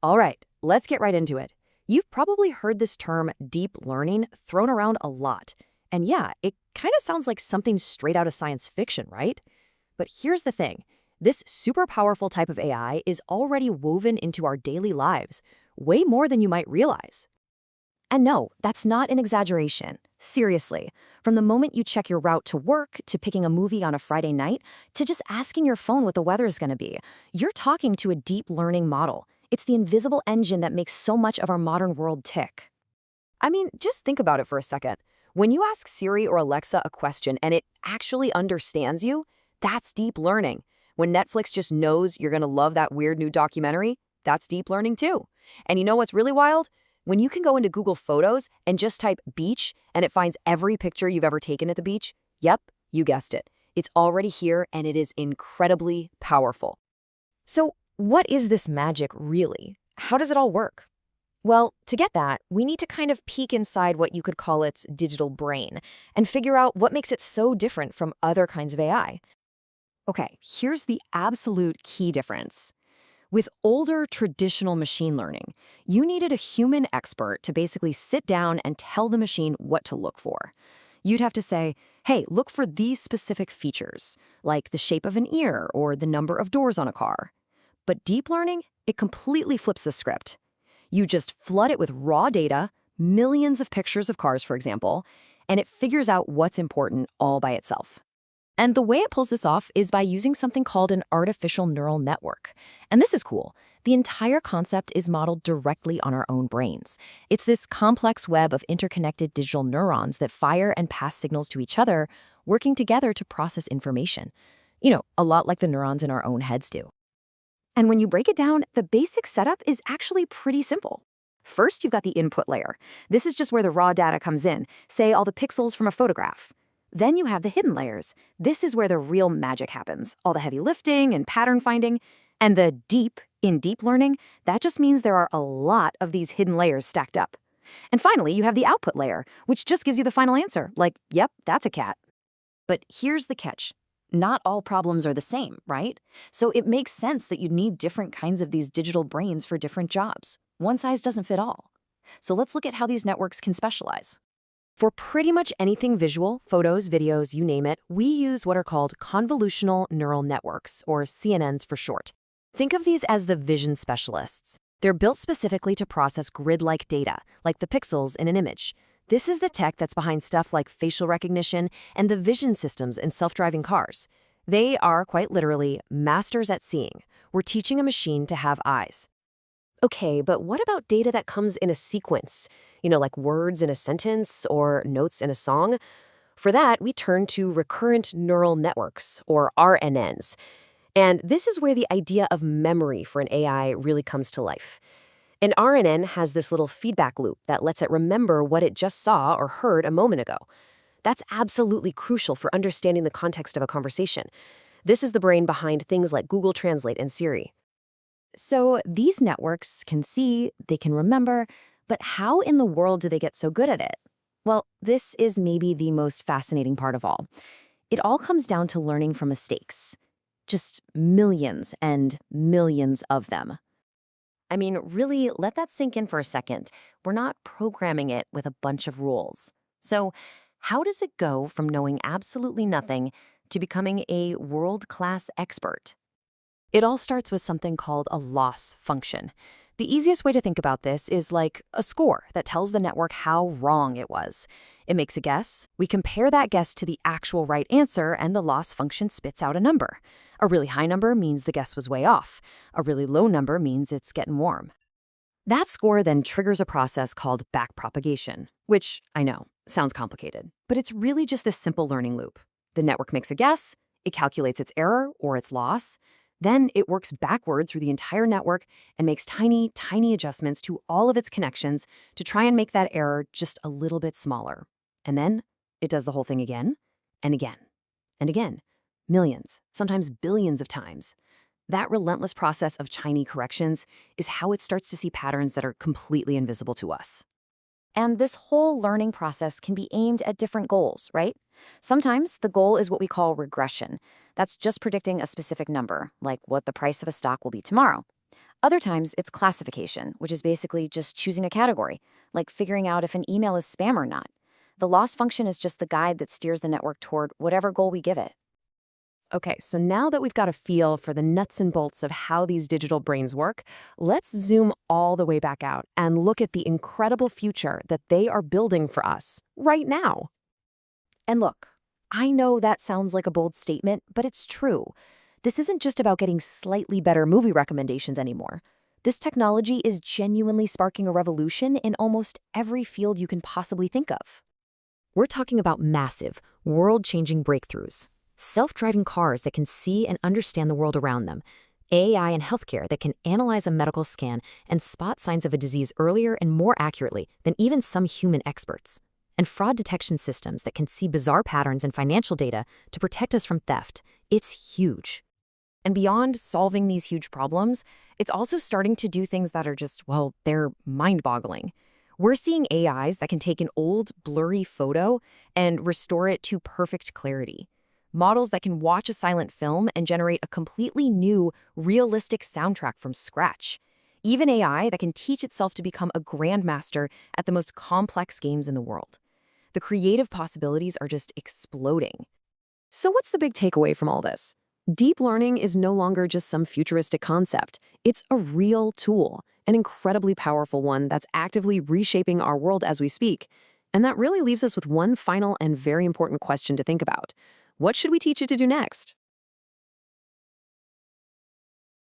All right, let's get right into it. You've probably heard this term deep learning thrown around a lot. And yeah, it kind of sounds like something straight out of science fiction, right? But here's the thing. This super powerful type of AI is already woven into our daily lives, way more than you might realize. And no, that's not an exaggeration. Seriously, from the moment you check your route to work, to picking a movie on a Friday night, to just asking your phone what the weather is going to be, you're talking to a deep learning model. It's the invisible engine that makes so much of our modern world tick. I mean, just think about it for a second. When you ask Siri or Alexa a question and it actually understands you, that's deep learning. When Netflix just knows you're going to love that weird new documentary, that's deep learning too. And you know what's really wild? When you can go into Google Photos and just type beach and it finds every picture you've ever taken at the beach, yep, you guessed it. It's already here and it is incredibly powerful. So, what is this magic really? How does it all work? Well, to get that, we need to kind of peek inside what you could call its digital brain and figure out what makes it so different from other kinds of AI. Okay, here's the absolute key difference. With older traditional machine learning, you needed a human expert to basically sit down and tell the machine what to look for. You'd have to say, hey, look for these specific features, like the shape of an ear or the number of doors on a car. But deep learning, it completely flips the script. You just flood it with raw data, millions of pictures of cars, for example, and it figures out what's important all by itself. And the way it pulls this off is by using something called an artificial neural network. And this is cool. The entire concept is modeled directly on our own brains. It's this complex web of interconnected digital neurons that fire and pass signals to each other, working together to process information. You know, a lot like the neurons in our own heads do. And when you break it down, the basic setup is actually pretty simple. First, you've got the input layer. This is just where the raw data comes in, say all the pixels from a photograph. Then you have the hidden layers. This is where the real magic happens, all the heavy lifting and pattern finding. And the deep in deep learning, that just means there are a lot of these hidden layers stacked up. And finally, you have the output layer, which just gives you the final answer, like, yep, that's a cat. But here's the catch. Not all problems are the same, right? So it makes sense that you need different kinds of these digital brains for different jobs. One size doesn't fit all. So let's look at how these networks can specialize. For pretty much anything visual, photos, videos, you name it, we use what are called convolutional neural networks, or CNNs for short. Think of these as the vision specialists. They're built specifically to process grid-like data, like the pixels in an image. This is the tech that's behind stuff like facial recognition and the vision systems in self-driving cars. They are, quite literally, masters at seeing. We're teaching a machine to have eyes. Okay, but what about data that comes in a sequence? You know, like words in a sentence or notes in a song? For that, we turn to recurrent neural networks, or RNNs. And this is where the idea of memory for an AI really comes to life. An RNN has this little feedback loop that lets it remember what it just saw or heard a moment ago. That's absolutely crucial for understanding the context of a conversation. This is the brain behind things like Google Translate and Siri. So these networks can see, they can remember, but how in the world do they get so good at it? Well, this is maybe the most fascinating part of all. It all comes down to learning from mistakes. Just millions and millions of them. I mean, really, let that sink in for a second. We're not programming it with a bunch of rules. So how does it go from knowing absolutely nothing to becoming a world-class expert? It all starts with something called a loss function. The easiest way to think about this is like a score that tells the network how wrong it was. It makes a guess. We compare that guess to the actual right answer, and the loss function spits out a number. A really high number means the guess was way off. A really low number means it's getting warm. That score then triggers a process called backpropagation, which, I know, sounds complicated, but it's really just this simple learning loop. The network makes a guess, it calculates its error or its loss, then it works backward through the entire network and makes tiny, tiny adjustments to all of its connections to try and make that error just a little bit smaller. And then it does the whole thing again and again and again, millions, sometimes billions of times. That relentless process of tiny corrections is how it starts to see patterns that are completely invisible to us. And this whole learning process can be aimed at different goals, right? Sometimes the goal is what we call regression. That's just predicting a specific number, like what the price of a stock will be tomorrow. Other times, it's classification, which is basically just choosing a category, like figuring out if an email is spam or not. The loss function is just the guide that steers the network toward whatever goal we give it. Okay, so now that we've got a feel for the nuts and bolts of how these digital brains work, let's zoom all the way back out and look at the incredible future that they are building for us right now. And look, I know that sounds like a bold statement, but it's true. This isn't just about getting slightly better movie recommendations anymore. This technology is genuinely sparking a revolution in almost every field you can possibly think of. We're talking about massive, world-changing breakthroughs. Self-driving cars that can see and understand the world around them. AI in healthcare that can analyze a medical scan and spot signs of a disease earlier and more accurately than even some human experts. And fraud detection systems that can see bizarre patterns in financial data to protect us from theft. It's huge. And beyond solving these huge problems, it's also starting to do things that are just, well, they're mind-boggling. We're seeing AIs that can take an old, blurry photo and restore it to perfect clarity. Models that can watch a silent film and generate a completely new, realistic soundtrack from scratch. Even AI that can teach itself to become a grandmaster at the most complex games in the world. The creative possibilities are just exploding. So what's the big takeaway from all this? Deep learning is no longer just some futuristic concept. It's a real tool, an incredibly powerful one that's actively reshaping our world as we speak. And that really leaves us with one final and very important question to think about. What should we teach it to do next?